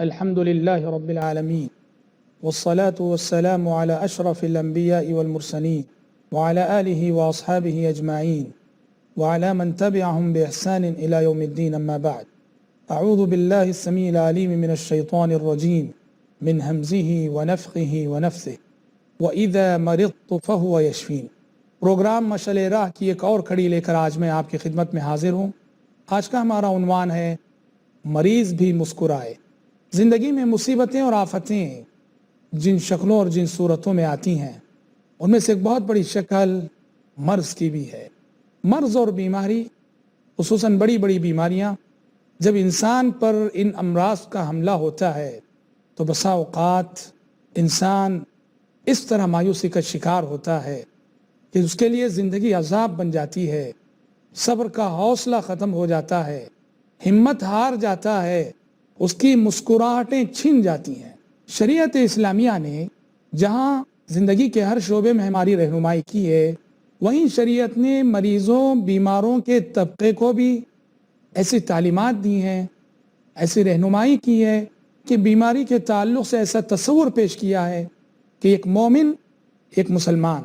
الحمد لله رب العالمين والصلاة والسلام على أشرف الأنبياء والمرسلين وعلى آله وأصحابه أجمعين وعلى من تبعهم بإحسان إلى يوم الدين. أما بعد، أعوذ بالله السميع العليم من الشيطان الرجيم من همزه ونفخه ونفثه وإذا مرضت فهو يشفين. پروگرام مشعل راہ کی ایک اور کڑی لے کر آج میں آپ کی خدمت میں حاضر ہوں. آج کا ہمارا عنوان ہے مریض بھی مسکرائے. زندگی میں مصیبتیں اور آفتیں جن شکلوں اور جن صورتوں میں آتی ہیں ان میں سے ایک بہت بڑی شکل مرض کی بھی ہے. مرض اور بیماری، خصوصاً بڑی بڑی بیماریاں، جب انسان پر ان امراض کا حملہ ہوتا ہے تو بسا اوقات انسان اس طرح مایوسی کا شکار ہوتا ہے کہ اس کے لیے زندگی عذاب بن جاتی ہے، صبر کا حوصلہ ختم ہو جاتا ہے، ہمت ہار جاتا ہے، اس کی مسکراہٹیں چھن جاتی ہیں. شریعت اسلامیہ نے جہاں زندگی کے ہر شعبے میں ہماری رہنمائی کی ہے، وہیں شریعت نے مریضوں، بیماروں کے طبقے کو بھی ایسی تعلیمات دی ہیں، ایسی رہنمائی کی ہے کہ بیماری کے تعلق سے ایسا تصور پیش کیا ہے کہ ایک مومن، ایک مسلمان،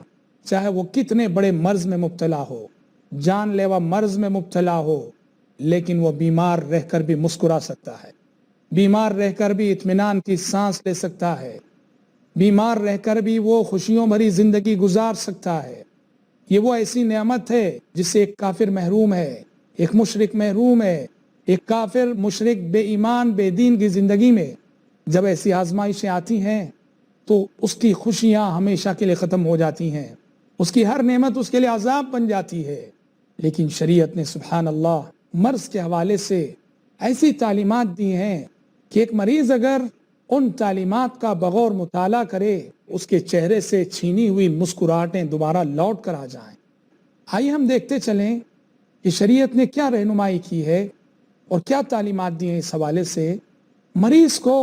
چاہے وہ کتنے بڑے مرض میں مبتلا ہو، جان لیوا مرض میں مبتلا ہو، لیکن وہ بیمار رہ کر بھی مسکرا سکتا ہے، بیمار رہ کر بھی اطمینان کی سانس لے سکتا ہے، بیمار رہ کر بھی وہ خوشیوں بھری زندگی گزار سکتا ہے. یہ وہ ایسی نعمت ہے جس سے ایک کافر محروم ہے، ایک مشرک محروم ہے. ایک کافر، مشرک، بے ایمان، بے دین کی زندگی میں جب ایسی آزمائشیں آتی ہیں تو اس کی خوشیاں ہمیشہ کے لیے ختم ہو جاتی ہیں، اس کی ہر نعمت اس کے لیے عذاب بن جاتی ہے. لیکن شریعت نے سبحان اللہ مرض کے حوالے سے ایسی تعلیمات دی ہیں کہ ایک مریض اگر ان تعلیمات کا بغور مطالعہ کرے، اس کے چہرے سے چھینی ہوئی مسکراہٹیں دوبارہ لوٹ کر آ جائیں. آئیے ہم دیکھتے چلیں کہ شریعت نے کیا رہنمائی کی ہے اور کیا تعلیمات دی ہیں. اس حوالے سے مریض کو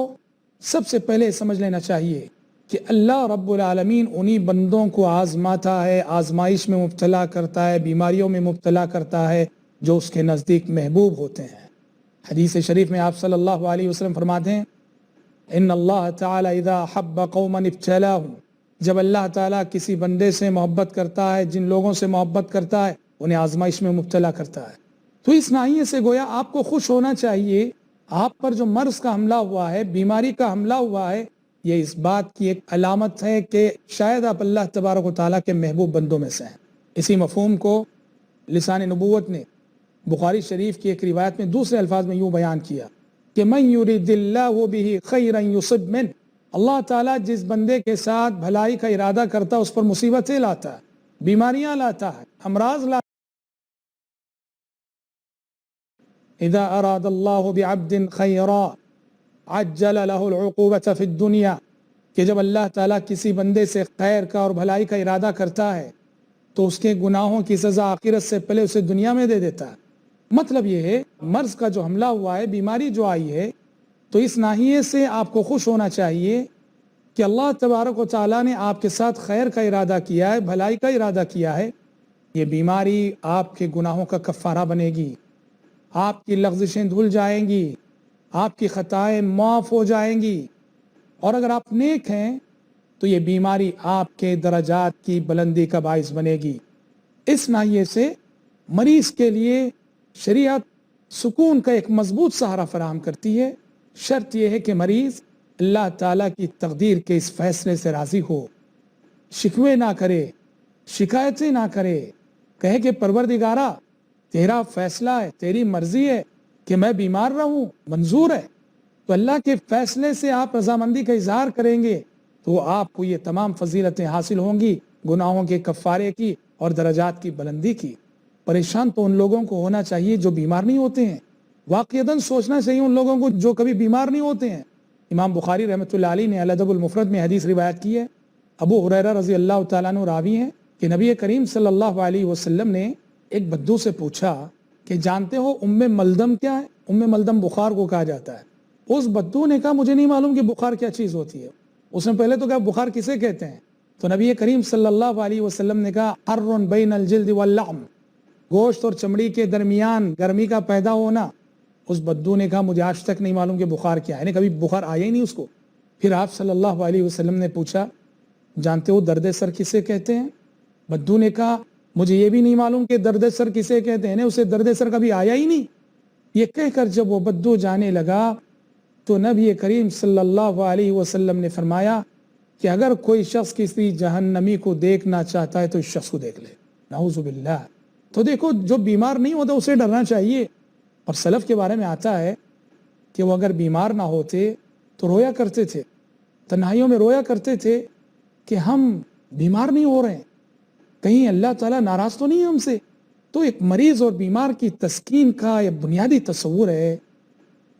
سب سے پہلے سمجھ لینا چاہیے کہ اللہ رب العالمین انہی بندوں کو آزماتا ہے، آزمائش میں مبتلا کرتا ہے، بیماریوں میں مبتلا کرتا ہے جو اس کے نزدیک محبوب ہوتے ہیں. حدیث شریف میں آپ صلی اللہ علیہ وسلم فرماتے ہیں ان اللہ تعالی اذا حب قوما ابتلاهم، جب اللہ تعالیٰ کسی بندے سے محبت کرتا ہے، جن لوگوں سے محبت کرتا ہے، انہیں آزمائش میں مبتلا کرتا ہے. تو اس ناحیے سے گویا آپ کو خوش ہونا چاہیے. آپ پر جو مرض کا حملہ ہوا ہے، بیماری کا حملہ ہوا ہے، یہ اس بات کی ایک علامت ہے کہ شاید آپ اللہ تبارک و تعالیٰ کے محبوب بندوں میں سے ہیں. اسی مفہوم کو لسان نبوت نے بخاری شریف کی ایک روایت میں دوسرے الفاظ میں یوں بیان کیا کہ من یرید اللہ بہ خیرا یصب منہ، اللہ تعالیٰ جس بندے کے ساتھ بھلائی کا ارادہ کرتا ہے اس پر مصیبتیں لاتا ہے، بیماریاں لاتا ہے، امراض لاتا ہے. اذا اراد اللہ بعبد خیرا عجل له العقوبۃ فی الدنیا، کہ جب اللہ تعالیٰ کسی بندے سے خیر کا اور بھلائی کا ارادہ کرتا ہے تو اس کے گناہوں کی سزا آخرت سے پہلے اسے دنیا میں دے دیتا ہے. مطلب یہ ہے مرض کا جو حملہ ہوا ہے، بیماری جو آئی ہے، تو اس ناحیے سے آپ کو خوش ہونا چاہیے کہ اللہ تبارک و تعالیٰ نے آپ کے ساتھ خیر کا ارادہ کیا ہے، بھلائی کا ارادہ کیا ہے. یہ بیماری آپ کے گناہوں کا کفارہ بنے گی، آپ کی لغزشیں دھل جائیں گی، آپ کی خطائیں معاف ہو جائیں گی، اور اگر آپ نیک ہیں تو یہ بیماری آپ کے درجات کی بلندی کا باعث بنے گی. اس ناحیے سے مریض کے لیے شریعت سکون کا ایک مضبوط سہارا فراہم کرتی ہے. شرط یہ ہے کہ مریض اللہ تعالیٰ کی تقدیر کے اس فیصلے سے راضی ہو، شکوے نہ کرے، شکایتیں نہ کرے، کہے کہ پروردگارا تیرا فیصلہ ہے، تیری مرضی ہے کہ میں بیمار رہوں، منظور ہے. تو اللہ کے فیصلے سے آپ رضامندی کا اظہار کریں گے تو آپ کو یہ تمام فضیلتیں حاصل ہوں گی، گناہوں کے کفارے کی اور درجات کی بلندی کی. پریشان تو ان لوگوں کو ہونا چاہیے جو بیمار نہیں ہوتے ہیں، واقعتاً سوچنا چاہیے ان لوگوں کو جو کبھی بیمار نہیں ہوتے ہیں. امام بخاری رحمۃ اللہ علیہ نے الادب المفرد میں حدیث روایت کی ہے. ابو ہریرہ رضی اللہ تعالیٰ عنہ راوی ہیں کہ نبی کریم صلی اللہ علیہ وسلم نے ایک بدو سے پوچھا کہ جانتے ہو ام ملدم کیا ہے؟ ام ملدم بخار کو کہا جاتا ہے. اس بدو نے کہا مجھے نہیں معلوم کہ بخار کیا چیز ہوتی ہے. اس نے پہلے تو کہا بخار کسے کہتے ہیں؟ تو نبی کریم صلی اللہ علیہ وسلم نے کہا حر بین الجلد واللحم، گوشت اور چمڑی کے درمیان گرمی کا پیدا ہونا، اس بدو نے کہا مجھے آج تک نہیں معلوم کہ بخار کیا ہے، یعنی کبھی بخار آیا ہی نہیں اس کو۔ پھر آپ صلی اللہ علیہ وسلم نے پوچھا جانتے ہو درد سر کسے کہتے ہیں؟ بدو نے کہا مجھے یہ بھی نہیں معلوم کہ درد سر کسے کہتے ہیں، اسے درد سر کبھی آیا ہی نہیں۔ یہ کہہ کر جب وہ بدو جانے لگا تو نبی کریم صلی اللہ علیہ وسلم نے فرمایا کہ اگر کوئی شخص کسی جہنمی کو دیکھنا چاہتا ہے تو اس شخص کو دیکھ لے، نعوذ باللہ۔ تو دیکھو جو بیمار نہیں ہوتا اسے ڈرنا چاہیے۔ اور سلف کے بارے میں آتا ہے کہ وہ اگر بیمار نہ ہوتے تو رویا کرتے تھے، تنہائیوں میں رویا کرتے تھے کہ ہم بیمار نہیں ہو رہے ہیں، کہیں اللہ تعالیٰ ناراض تو نہیں ہے ہم سے۔ تو ایک مریض اور بیمار کی تسکین کا یہ بنیادی تصور ہے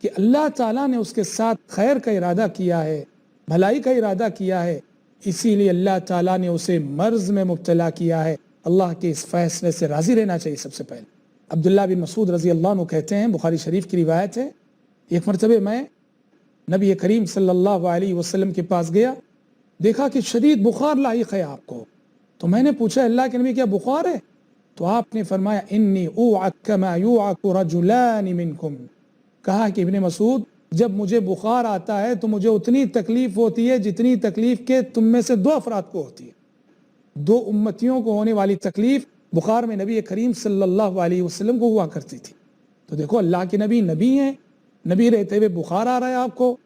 کہ اللہ تعالیٰ نے اس کے ساتھ خیر کا ارادہ کیا ہے، بھلائی کا ارادہ کیا ہے، اسی لیے اللہ تعالیٰ نے اسے مرض میں مبتلا کیا ہے۔ اللہ کے اس فیصلے سے راضی رہنا چاہیے سب سے پہلے۔ عبداللہ بن مسعود رضی اللہ عنہ کہتے ہیں، بخاری شریف کی روایت ہے، ایک مرتبہ میں نبی کریم صلی اللہ علیہ وسلم کے پاس گیا، دیکھا کہ شدید بخار لاحق ہے آپ کو، تو میں نے پوچھا اللہ کے نبی کیا بخار ہے؟ تو آپ نے فرمایا انی اوعک کما یوعک رجلان منکم، کہا کہ ابن مسعود جب مجھے بخار آتا ہے تو مجھے اتنی تکلیف ہوتی ہے جتنی تکلیف کہ تم میں سے 2 افراد کو ہوتی ہے۔ 2 امتیوں کو ہونے والی تکلیف بخار میں نبی کریم صلی اللہ علیہ وسلم کو ہوا کرتی تھی۔ تو دیکھو اللہ کے نبی ہیں، نبی رہتے ہوئے بخار آ رہا ہے آپ کو،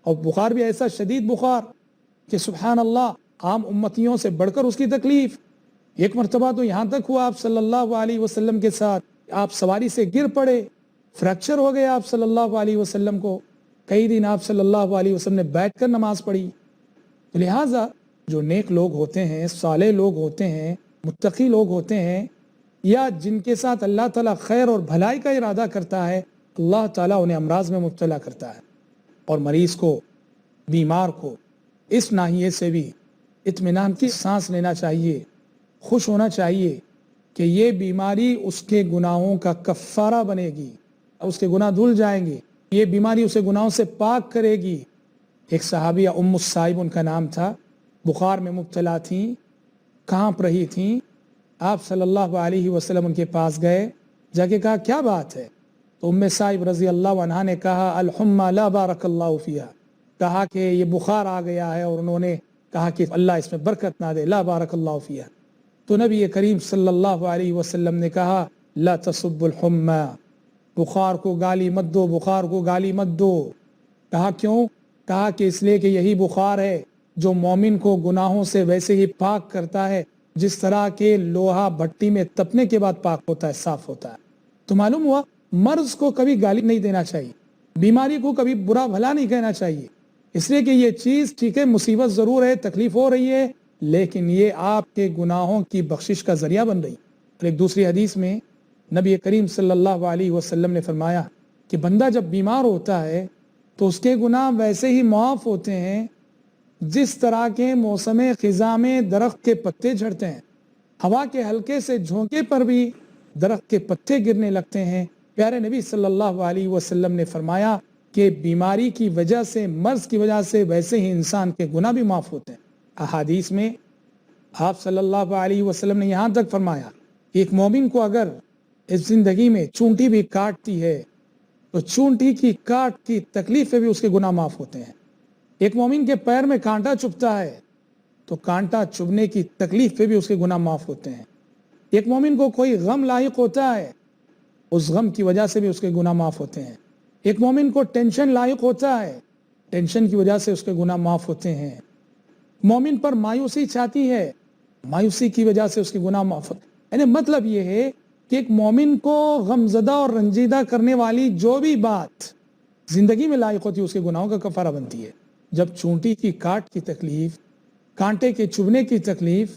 اور بخار بھی ایسا شدید بخار کہ سبحان اللہ عام امتیوں سے بڑھ کر اس کی تکلیف۔ ایک مرتبہ تو یہاں تک ہوا آپ صلی اللہ علیہ وسلم کے ساتھ، آپ سواری سے گر پڑے، فریکچر ہو گیا آپ صلی اللہ علیہ وسلم کو، کئی دن آپ صلی اللہ علیہ وسلم نے بیٹھ کر نماز پڑھی۔ لہٰذا جو نیک لوگ ہوتے ہیں، صالح لوگ ہوتے ہیں، متقی لوگ ہوتے ہیں، یا جن کے ساتھ اللہ تعالیٰ خیر اور بھلائی کا ارادہ کرتا ہے، اللہ تعالیٰ انہیں امراض میں مبتلا کرتا ہے۔ اور مریض کو، بیمار کو اس ناحیے سے بھی اطمینان کی سانس لینا چاہیے، خوش ہونا چاہیے کہ یہ بیماری اس کے گناہوں کا کفارہ بنے گی، اس کے گناہ دھل جائیں گے، یہ بیماری اسے گناہوں سے پاک کرے گی۔ ایک صحابیہ ام السائب ان کا نام تھا، بخار میں مبتلا تھیں، کانپ رہی تھیں، آپ صلی اللہ علیہ وسلم ان کے پاس گئے، جا کے کہا کیا بات ہے؟ تو ام سائب رضی اللہ عنہا نے کہا الحمى لا بارک اللہ فیہا، کہا کہ یہ بخار آ گیا ہے، اور انہوں نے کہا کہ اللہ اس میں برکت نہ دے، لا بارک اللہ فیہا۔ تو نبی کریم صلی اللہ علیہ وسلم نے کہا لا تسب الحمى، بخار کو گالی مت دو، بخار کو گالی مت دو۔ کہا کیوں؟ کہا کہ اس لیے کہ یہی بخار ہے جو مومن کو گناہوں سے ویسے ہی پاک کرتا ہے جس طرح کے لوہا بھٹی میں تپنے کے بعد پاک ہوتا ہے، صاف ہوتا ہے۔ تو معلوم ہوا مرض کو کبھی گالی نہیں دینا چاہیے، بیماری کو کبھی برا بھلا نہیں کہنا چاہیے، اس لیے کہ یہ چیز ٹھیک ہے، مصیبت ضرور ہے، تکلیف ہو رہی ہے، لیکن یہ آپ کے گناہوں کی بخشش کا ذریعہ بن رہی۔ اور ایک دوسری حدیث میں نبی کریم صلی اللہ علیہ وسلم نے فرمایا کہ بندہ جب بیمار ہوتا ہے تو اس کے گناہ ویسے ہی معاف ہوتے ہیں جس طرح کے موسم خزاں میں درخت کے پتے جھڑتے ہیں، ہوا کے ہلکے سے جھونکے پر بھی درخت کے پتے گرنے لگتے ہیں۔ پیارے نبی صلی اللہ علیہ وسلم نے فرمایا کہ بیماری کی وجہ سے، مرض کی وجہ سے ویسے ہی انسان کے گناہ بھی معاف ہوتے ہیں۔ احادیث میں آپ صلی اللہ علیہ وسلم نے یہاں تک فرمایا کہ ایک مومن کو اگر اس زندگی میں چونٹی بھی کاٹتی ہے تو چونٹی کی کاٹ کی تکلیف سے بھی اس کے گناہ معاف ہوتے ہیں۔ ایک مومن کے پیر میں کانٹا چبھتا ہے تو کانٹا چبھنے کی تکلیف پہ بھی اس کے گناہ معاف ہوتے ہیں۔ ایک مومن کو کوئی غم لاحق ہوتا ہے، اس غم کی وجہ سے بھی اس کے گناہ معاف ہوتے ہیں۔ ایک مومن کو ٹینشن لاحق ہوتا ہے، ٹینشن کی وجہ سے اس کے گناہ معاف ہوتے ہیں۔ مومن پر مایوسی چھاتی ہے، مایوسی کی وجہ سے اس کے گناہ معاف ہوتے ہیں۔ یعنی مطلب یہ ہے کہ ایک مومن کو غمزدہ اور رنجیدہ کرنے والی جو بھی بات زندگی میں لاحق ہوتی ہے اس کے گناہوں کا کفارہ بنتی ہے۔ جب چونٹی کی کاٹ کی تکلیف، کانٹے کے چبھنے کی تکلیف،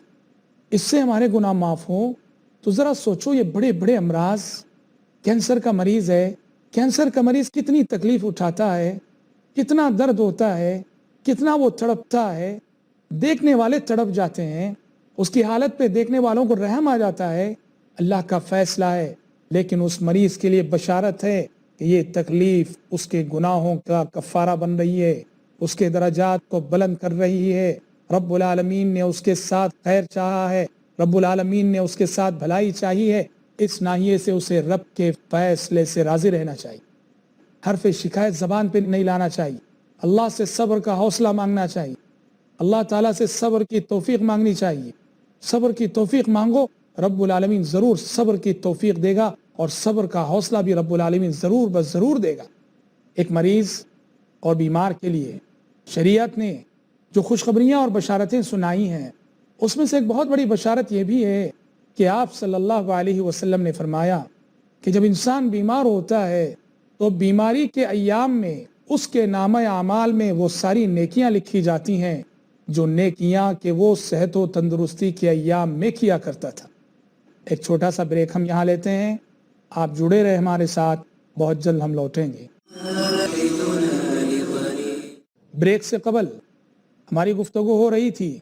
اس سے ہمارے گناہ معاف ہوں تو ذرا سوچو یہ بڑے بڑے امراض، کینسر کا مریض ہے، کینسر کا مریض کتنی تکلیف اٹھاتا ہے، کتنا درد ہوتا ہے، کتنا وہ تڑپتا ہے، دیکھنے والے تڑپ جاتے ہیں، اس کی حالت پہ دیکھنے والوں کو رحم آ جاتا ہے۔ اللہ کا فیصلہ ہے، لیکن اس مریض کے لیے بشارت ہے کہ یہ تکلیف اس کے گناہوں کا کفارہ بن رہی ہے، اس کے درجات کو بلند کر رہی ہے۔ رب العالمین نے اس کے ساتھ خیر چاہا ہے، رب العالمین نے اس کے ساتھ بھلائی چاہی ہے، اس ناحیے سے اسے رب کے فیصلے سے راضی رہنا چاہیے۔ حرف شکایت زبان پہ نہیں لانا چاہیے، اللہ سے صبر کا حوصلہ مانگنا چاہیے، اللہ تعالیٰ سے صبر کی توفیق مانگنی چاہیے، صبر کی توفیق مانگو، رب العالمین ضرور صبر کی توفیق دے گا، اور صبر کا حوصلہ بھی رب العالمین ضرور بس ضرور دے گا۔ ایک مریض اور بیمار کے لیے شریعت نے جو خوشخبریاں اور بشارتیں سنائی ہیں، اس میں سے ایک بہت بڑی بشارت یہ بھی ہے کہ آپ صلی اللہ علیہ وسلم نے فرمایا کہ جب انسان بیمار ہوتا ہے تو بیماری کے ایام میں اس کے نامہ اعمال میں وہ ساری نیکیاں لکھی جاتی ہیں جو نیکیاں کہ وہ صحت و تندرستی کے ایام میں کیا کرتا تھا۔ ایک چھوٹا سا بریک ہم یہاں لیتے ہیں، آپ جڑے رہے ہمارے ساتھ، بہت جلد ہم لوٹیں گے۔ بریک سے قبل ہماری گفتگو ہو رہی تھی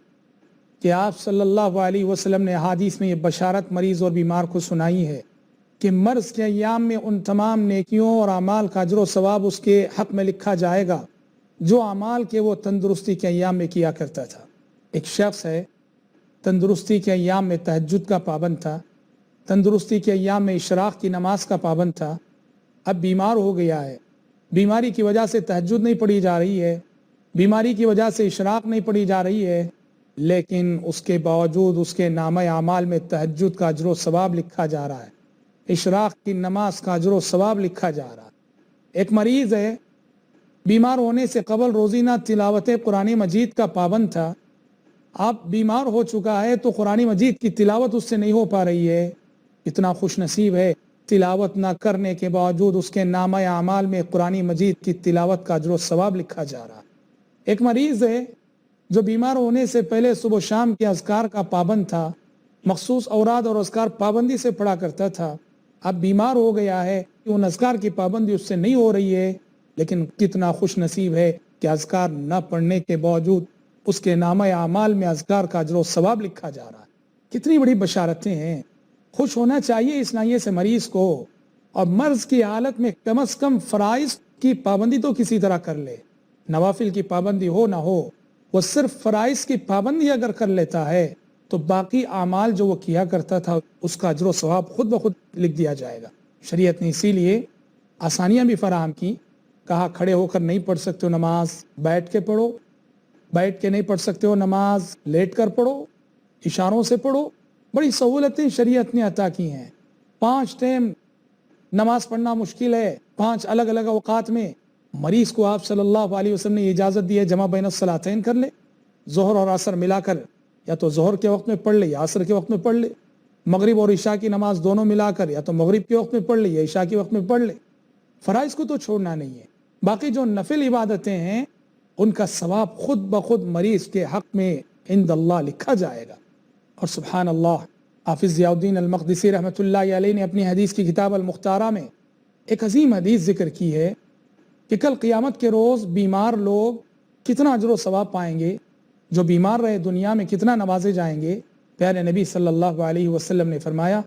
کہ آپ صلی اللہ علیہ وسلم نے احادیث میں یہ بشارت مریض اور بیمار کو سنائی ہے کہ مرض کے ایام میں ان تمام نیکیوں اور اعمال کا اجر و ثواب اس کے حق میں لکھا جائے گا جو اعمال کے وہ تندرستی کے ایام میں کیا کرتا تھا۔ ایک شخص ہے، تندرستی کے ایام میں تہجد کا پابند تھا، تندرستی کے ایام میں اشراق کی نماز کا پابند تھا، اب بیمار ہو گیا ہے، بیماری کی وجہ سے تہجد نہیں پڑھی جا رہی ہے، بیماری کی وجہ سے اشراق نہیں پڑھی جا رہی ہے، لیکن اس کے باوجود اس کے نامہ اعمال میں تہجد کا اجر و ثواب لکھا جا رہا ہے، اشراق کی نماز کا اجر و ثواب لکھا جا رہا ہے۔ ایک مریض ہے، بیمار ہونے سے قبل روزینہ تلاوت قرآن مجید کا پابند تھا، اب بیمار ہو چکا ہے تو قرآن مجید کی تلاوت اس سے نہیں ہو پا رہی ہے، اتنا خوش نصیب ہے تلاوت نہ کرنے کے باوجود اس کے نامہ اعمال میں قرآن مجید کی تلاوت کا اجر و ثواب لکھا جا رہا ہے۔ ایک مریض ہے جو بیمار ہونے سے پہلے صبح و شام کے اذکار کا پابند تھا، مخصوص اوراد اور اذکار پابندی سے پڑھا کرتا تھا، اب بیمار ہو گیا ہے کہ ان اذکار کی پابندی اس سے نہیں ہو رہی ہے، لیکن کتنا خوش نصیب ہے کہ اذکار نہ پڑھنے کے باوجود اس کے نامہ اعمال میں اذکار کا اجر و ثواب لکھا جا رہا ہے۔ کتنی بڑی بشارتیں ہیں، خوش ہونا چاہیے اس ناحیے سے مریض کو، اور مرض کی حالت میں کم از کم فرائض کی پابندی تو کسی طرح کر لے، نوافل کی پابندی ہو نہ ہو، وہ صرف فرائض کی پابندی اگر کر لیتا ہے تو باقی اعمال جو وہ کیا کرتا تھا اس کا اجر و ثواب خود بخود لکھ دیا جائے گا۔ شریعت نے اسی لیے آسانیاں بھی فراہم کی، کہا کھڑے ہو کر نہیں پڑھ سکتے ہو نماز، بیٹھ کے پڑھو، بیٹھ کے نہیں پڑھ سکتے ہو نماز، لیٹ کر پڑھو، اشاروں سے پڑھو، بڑی سہولتیں شریعت نے عطا کی ہیں۔ 5 ٹائم نماز پڑھنا مشکل ہے، 5 الگ الگ اوقات میں، مریض کو آپ صلی اللہ علیہ وسلم نے اجازت دی ہے جمع بین الصلاتین کر لے، ظہر اور عصر ملا کر یا تو ظہر کے وقت میں پڑھ لے یا عصر کے وقت میں پڑھ لے، مغرب اور عشاء کی نماز دونوں ملا کر یا تو مغرب کے وقت میں پڑھ لے یا عشاء کے وقت میں پڑھ لے، فرائض کو تو چھوڑنا نہیں ہے۔ باقی جو نفل عبادتیں ہیں ان کا ثواب خود بخود مریض کے حق میں عند اللہ لکھا جائے گا۔ اور سبحان اللہ، حافظ ضیاء الدین المقدسی رحمۃ اللہ علیہ نے اپنی حدیث کی کتاب المختارہ میں ایک عظیم حدیث ذکر کی ہے کہ کل قیامت کے روز بیمار لوگ کتنا اجر و ثواب پائیں گے، جو بیمار رہے دنیا میں کتنا نوازے جائیں گے۔ پیارے نبی صلی اللہ علیہ وسلم نے فرمایا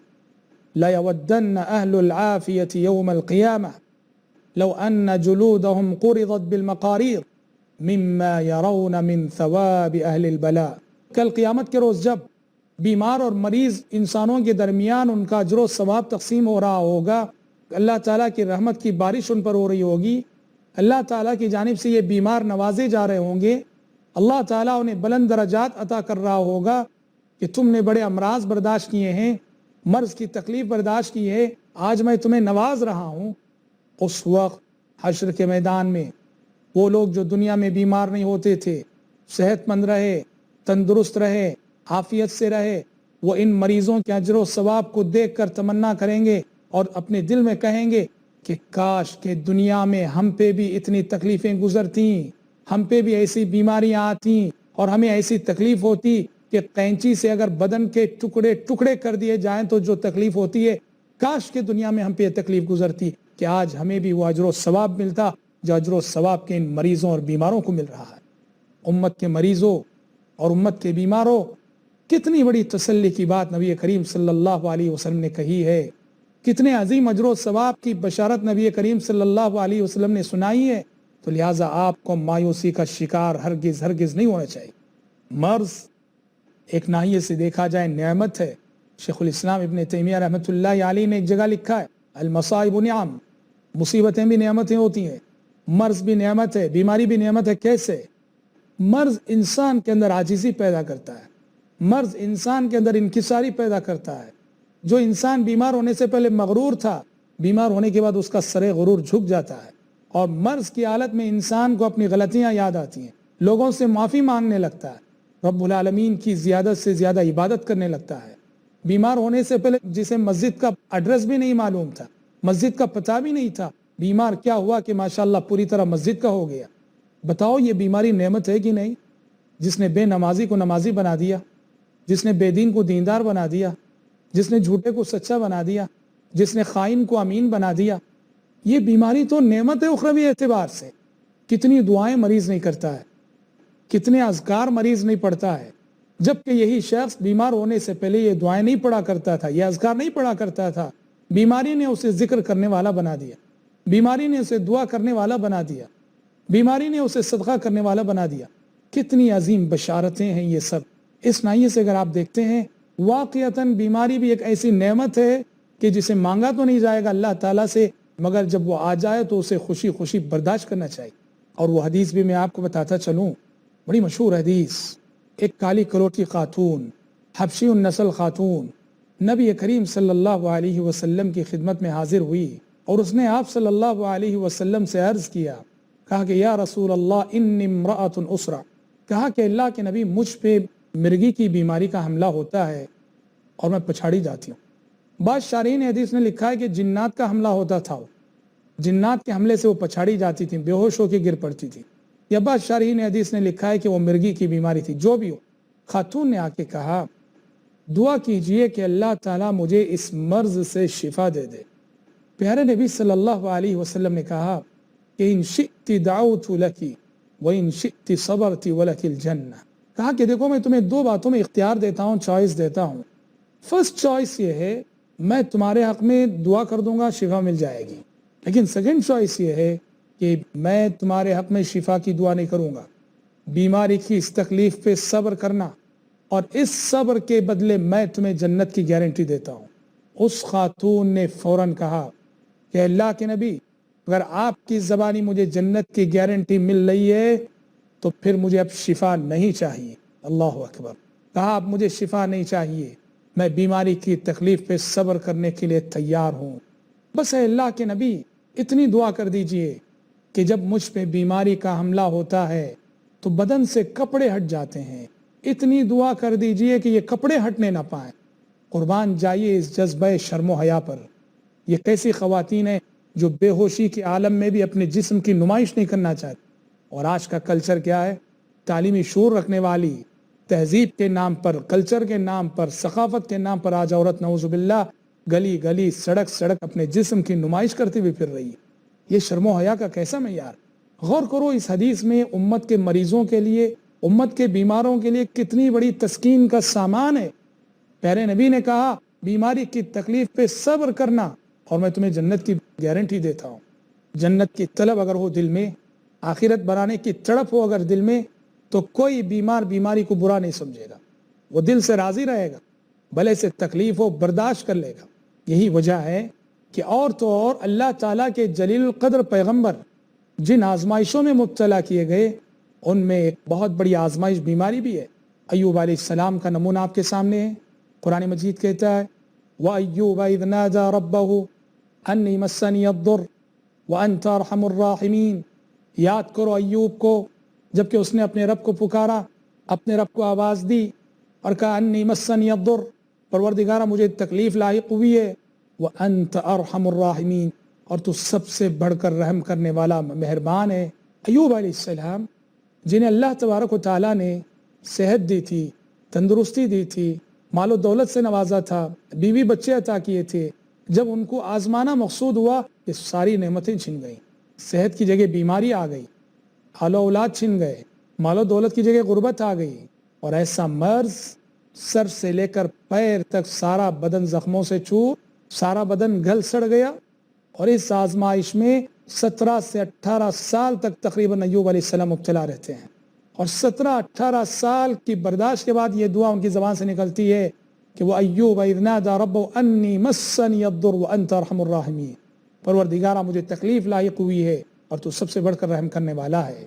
لَيَوَدَّنَّ أَهْلُ الْعَافِيَةِ يَوْمَ الْقِيَامَةِ لَوْ أَنَّ جُلُودَهُمْ قُرِضَتْ بِالْمَقَارِيرِ مِمَّا يَرَوْنَ مِنْ ثَوَابِ أَهْلِ الْبَلَاءِ۔ کل قیامت کے روز جب بیمار اور مریض انسانوں کے درمیان ان کا اجر و ثواب تقسیم ہو رہا ہوگا، اللہ تعالیٰ کی رحمت کی بارش ان پر ہو رہی ہوگی، اللہ تعالیٰ کی جانب سے یہ بیمار نوازے جا رہے ہوں گے، اللہ تعالیٰ انہیں بلند درجات عطا کر رہا ہوگا کہ تم نے بڑے امراض برداشت کیے ہیں، مرض کی تکلیف برداشت کی ہے، آج میں تمہیں نواز رہا ہوں۔ اس وقت حشر کے میدان میں وہ لوگ جو دنیا میں بیمار نہیں ہوتے تھے، صحت مند رہے، تندرست رہے، عافیت سے رہے، وہ ان مریضوں کے اجر و ثواب کو دیکھ کر تمنا کریں گے اور اپنے دل میں کہیں گے کہ کاش کہ دنیا میں ہم پہ بھی اتنی تکلیفیں گزرتیں، ہم پہ بھی ایسی بیماریاں آتیں اور ہمیں ایسی تکلیف ہوتی کہ قینچی سے اگر بدن کے ٹکڑے ٹکڑے کر دیے جائیں تو جو تکلیف ہوتی ہے، کاش کہ دنیا میں ہم پہ یہ تکلیف گزرتی کہ آج ہمیں بھی وہ اجر و ثواب ملتا جو اجر و ثواب کے ان مریضوں اور بیماروں کو مل رہا ہے۔ امت کے مریضوں اور امت کے بیماروں، کتنی بڑی تسلی کی بات نبی کریم صلی اللہ علیہ وسلم نے کہی ہے، کتنے عظیم اجر و ثواب کی بشارت نبی کریم صلی اللہ علیہ وسلم نے سنائی ہے، تو لہٰذا آپ کو مایوسی کا شکار ہرگز نہیں ہونا چاہیے۔ مرض ایک ناحیے سے دیکھا جائے نعمت ہے۔ شیخ الاسلام ابن تیمیہ رحمۃ اللہ علیہ نے ایک جگہ لکھا ہے المصائب نعم مصیبتیں بھی نعمتیں ہوتی ہیں، مرض بھی نعمت ہے، بیماری بھی نعمت ہے۔ کیسے؟ مرض انسان کے اندر عاجزی پیدا کرتا ہے، مرض انسان کے اندر انکساری پیدا کرتا ہے۔ جو انسان بیمار ہونے سے پہلے مغرور تھا، بیمار ہونے کے بعد اس کا سر غرور جھک جاتا ہے، اور مرض کی حالت میں انسان کو اپنی غلطیاں یاد آتی ہیں، لوگوں سے معافی مانگنے لگتا ہے، رب العالمین کی زیادہ سے زیادہ عبادت کرنے لگتا ہے۔ بیمار ہونے سے پہلے جسے مسجد کا ایڈریس بھی نہیں معلوم تھا، مسجد کا پتہ بھی نہیں تھا، بیمار کیا ہوا کہ ماشاءاللہ پوری طرح مسجد کا ہو گیا۔ بتاؤ یہ بیماری نعمت ہے کہ نہیں؟ جس نے بے نمازی کو نمازی بنا دیا، جس نے بے دین کو دیندار بنا دیا، جس نے جھوٹے کو سچا بنا دیا، جس نے خائن کو امین بنا دیا، یہ بیماری تو نعمت ہے اخروی اعتبار سے۔ کتنی دعائیں مریض نہیں کرتا ہے، کتنے اذکار مریض نہیں پڑھتا ہے، جبکہ یہی شخص بیمار ہونے سے پہلے یہ دعائیں نہیں پڑھا کرتا تھا، یہ اذکار نہیں پڑھا کرتا تھا۔ بیماری نے اسے ذکر کرنے والا بنا دیا، بیماری نے اسے دعا کرنے والا بنا دیا، بیماری نے اسے صدقہ کرنے والا بنا دیا۔ کتنی عظیم بشارتیں ہیں یہ سب۔ اس ناحیے سے اگر آپ دیکھتے ہیں، واقعتاً بیماری بھی ایک ایسی نعمت ہے کہ جسے مانگا تو نہیں جائے گا اللہ تعالیٰ سے، مگر جب وہ آ جائے تو اسے خوشی خوشی برداشت کرنا چاہیے۔ اور وہ حدیث بھی میں آپ کو بتاتا چلوں، بڑی مشہور حدیث۔ ایک کالی کلوٹی خاتون، حبشی النسل خاتون، نبی کریم صلی اللہ علیہ وسلم کی خدمت میں حاضر ہوئی، اور اس نے آپ صلی اللہ علیہ وسلم سے عرض کیا، کہا کہ یا رسول اللہ انی امرأۃ اسرع، کہا کہ اللہ کے نبی مجھ پہ مرگی کی بیماری کا حملہ ہوتا ہے اور میں پچھاڑی جاتی ہوں۔ بعض شارحین حدیث نے لکھا ہے کہ جنات کا حملہ ہوتا تھا، جنات کے حملے سے وہ پچھاڑی جاتی تھیں، بے ہوش ہو کے گر پڑتی تھی، یا بعض شارحین حدیث نے لکھا ہے کہ وہ مرگی کی بیماری تھی۔ جو بھی ہو، خاتون نے آ کے کہا دعا کیجئے کہ اللہ تعالیٰ مجھے اس مرض سے شفا دے دے۔ پیارے نبی صلی اللہ علیہ وسلم نے کہا کہ ان شئت دعوت لکی وان شئت صبرت ولک الجنہ، کہا کہ دیکھو میں تمہیں دو باتوں میں اختیار دیتا ہوں، چوائس دیتا ہوں۔ فرسٹ چوائس یہ ہے میں تمہارے حق میں دعا کر دوں گا، شفا مل جائے گی، لیکن سیکنڈ چوائس یہ ہے کہ میں تمہارے حق میں شفا کی دعا نہیں کروں گا، بیماری کی اس تکلیف پہ صبر کرنا، اور اس صبر کے بدلے میں تمہیں جنت کی گارنٹی دیتا ہوں۔ اس خاتون نے فوراً کہا کہ اللہ کے نبی اگر آپ کی زبانی مجھے جنت کی گارنٹی مل رہی ہے تو پھر مجھے اب شفا نہیں چاہیے۔ اللہ اکبر، کہا اب مجھے شفا نہیں چاہیے، میں بیماری کی تکلیف پہ صبر کرنے کے لیے تیار ہوں۔ بس اے اللہ کے نبی اتنی دعا کر دیجئے کہ جب مجھ پہ بیماری کا حملہ ہوتا ہے تو بدن سے کپڑے ہٹ جاتے ہیں، اتنی دعا کر دیجئے کہ یہ کپڑے ہٹنے نہ پائیں۔ قربان جائیے اس جذبہ شرم و حیا پر۔ یہ کیسی خواتین ہیں جو بے ہوشی کے عالم میں بھی اپنے جسم کی نمائش نہیں کرنا چاہتی۔ اور آج کا کلچر کیا ہے؟ تعلیمی شعور رکھنے والی، تہذیب کے نام پر، کلچر کے نام پر، ثقافت کے نام پر آج عورت نعوذ باللہ گلی گلی سڑک سڑک اپنے جسم کی نمائش کرتی ہوئی پھر رہی ہے۔ یہ شرم و حیا کا کیسا معیار؟ غور کرو اس حدیث میں امت کے مریضوں کے لیے، امت کے بیماروں کے لیے کتنی بڑی تسکین کا سامان ہے۔ پیارے نبی نے کہا بیماری کی تکلیف پہ صبر کرنا اور میں تمہیں جنت کی گارنٹی دیتا ہوں۔ جنت کی طلب اگر ہو دل میں، آخرت بنانے کی تڑپ ہو اگر دل میں، تو کوئی بیمار بیماری کو برا نہیں سمجھے گا، وہ دل سے راضی رہے گا، بھلے سے تکلیف ہو برداشت کر لے گا۔ یہی وجہ ہے کہ اور تو اور اللہ تعالیٰ کے جلیل القدر پیغمبر جن آزمائشوں میں مبتلا کیے گئے ان میں ایک بہت بڑی آزمائش بیماری بھی ہے۔ ایوب علیہ السلام کا نمونہ آپ کے سامنے ہے۔ قرآن مجید کہتا ہے وَأَيُّوبَ إِذْ نَادَى رَبَّهُ أَنِّي مَسَّنِيَ الضُّرُّ وَأَنْتَ أَرْحَمُ الرَّاحِمِينَ۔ یاد کرو ایوب کو جبکہ اس نے اپنے رب کو پکارا، اپنے رب کو آواز دی اور کہا انی مسنی الضر، پروردگارہ مجھے تکلیف لاحق ہوئی ہے، وانت ارحم الراحمین، اور تو سب سے بڑھ کر رحم کرنے والا مہربان ہے۔ ایوب علیہ السلام جنہیں اللہ تبارک و تعالیٰ نے صحت دی تھی، تندرستی دی تھی، مال و دولت سے نوازا تھا، بیوی بچے عطا کیے تھے، جب ان کو آزمانا مقصود ہوا کہ ساری نعمتیں چھن گئیں، صحت کی جگہ بیماری آ گئی، اہل و اولاد چھن گئے، مال و دولت کی جگہ غربت آ گئی، اور ایسا مرض سر سے لے کر پیر تک سارا بدن زخموں سے چور، سارا بدن گل سڑ گیا۔ اور اس آزمائش میں 17 سے 18 سال تک تقریباً ایوب علیہ السلام مبتلا رہتے ہیں، اور 17-18 سال کی برداشت کے بعد یہ دعا ان کی زبان سے نکلتی ہے کہ وہ ایوب اذ نادى ربه انی مسنی الضر وانت ارحم الراحمین، پروردگارہ مجھے تکلیف لاحق ہوئی ہے اور تو سب سے بڑھ کر رحم کرنے والا ہے۔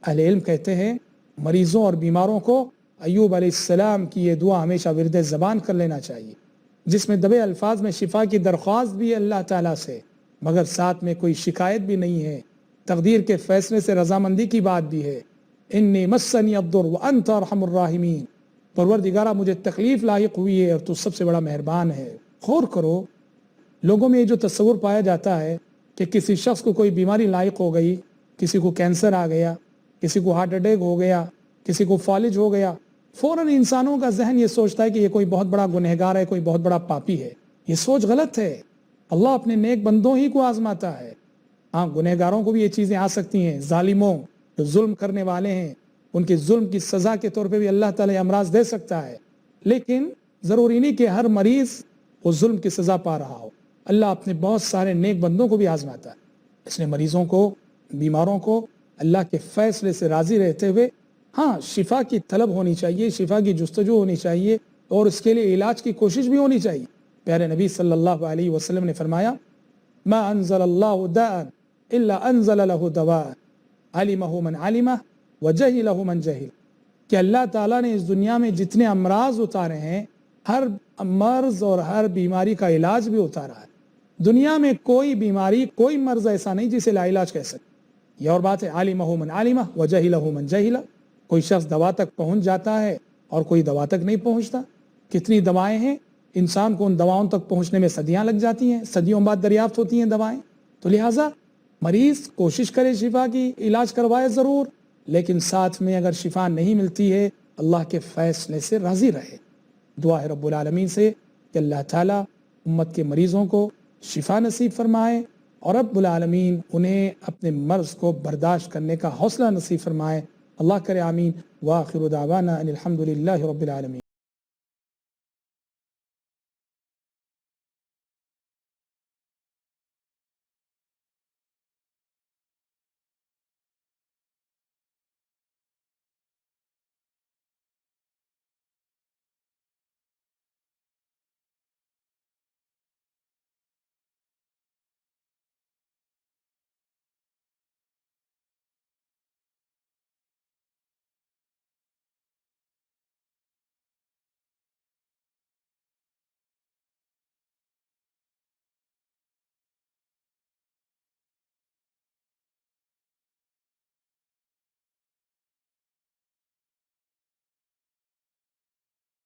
اہل علم کہتے ہیں مریضوں اور بیماروں کو ایوب علیہ السلام کی یہ دعا ہمیشہ ورد زبان کر لینا چاہیے، جس میں دبے الفاظ میں شفا کی درخواست بھی ہے اللہ تعالیٰ سے، مگر ساتھ میں کوئی شکایت بھی نہیں ہے، تقدیر کے فیصلے سے رضامندی کی بات بھی ہے۔ انی مسنی الضر وانت ارحم الراحمین، پروردگارہ مجھے تکلیف لاحق ہوئی ہے اور تو سب سے بڑا مہربان ہے۔ غور کرو، لوگوں میں یہ جو تصور پایا جاتا ہے کہ کسی شخص کو کوئی بیماری لاحق ہو گئی، کسی کو کینسر آ گیا، کسی کو ہارٹ اٹیک ہو گیا، کسی کو فالج ہو گیا، فوراً انسانوں کا ذہن یہ سوچتا ہے کہ یہ کوئی بہت بڑا گنہگار ہے، کوئی بہت بڑا پاپی ہے۔ یہ سوچ غلط ہے۔ اللہ اپنے نیک بندوں ہی کو آزماتا ہے۔ ہاں، گنہگاروں کو بھی یہ چیزیں آ سکتی ہیں، ظالموں جو ظلم کرنے والے ہیں ان کے ظلم کی سزا کے طور پہ بھی اللہ تعالیٰ امراض دے سکتا ہے، لیکن ضروری نہیں کہ ہر مریض وہ ظلم کی سزا پا رہا ہو۔ اللہ اپنے بہت سارے نیک بندوں کو بھی آزماتا ہے، اس لیے مریضوں کو، بیماروں کو اللہ کے فیصلے سے راضی رہتے ہوئے ہاں شفا کی طلب ہونی چاہیے، شفا کی جستجو ہونی چاہیے، اور اس کے لیے علاج کی کوشش بھی ہونی چاہیے۔ پیارے نبی صلی اللہ علیہ وسلم نے فرمایا ما انزل اللہ داء الا انزل له دواء علمہ من علمہ وجہلہ من جہل، کہ اللہ تعالیٰ نے اس دنیا میں جتنے امراض اتارے ہیں، ہر مرض اور ہر بیماری کا علاج بھی اتارا ہے۔ دنیا میں کوئی بیماری، کوئی مرض ایسا نہیں جسے لا علاج کہہ سکتے۔ یہ اور بات ہے علمہ من علمہ وجہلہ من جہلہ، کوئی شخص دوا تک پہنچ جاتا ہے اور کوئی دوا تک نہیں پہنچتا۔ کتنی دوائیں ہیں، انسان کو ان دواؤں تک پہنچنے میں صدیاں لگ جاتی ہیں، صدیوں بعد دریافت ہوتی ہیں دوائیں۔ تو لہٰذا مریض کوشش کرے شفا کی، علاج کروائے ضرور، لیکن ساتھ میں اگر شفا نہیں ملتی ہے اللہ کے فیصلے سے راضی رہے۔ دعا ہے رب العالمین سے کہ اللہ تعالیٰ امت کے مریضوں کو شفا نصیب فرمائے اور رب العالمین انہیں اپنے مرض کو برداشت کرنے کا حوصلہ نصیب فرمائے۔ اللہ کرے آمین۔ وآخر دعوانا ان الحمد للہ رب العالمین۔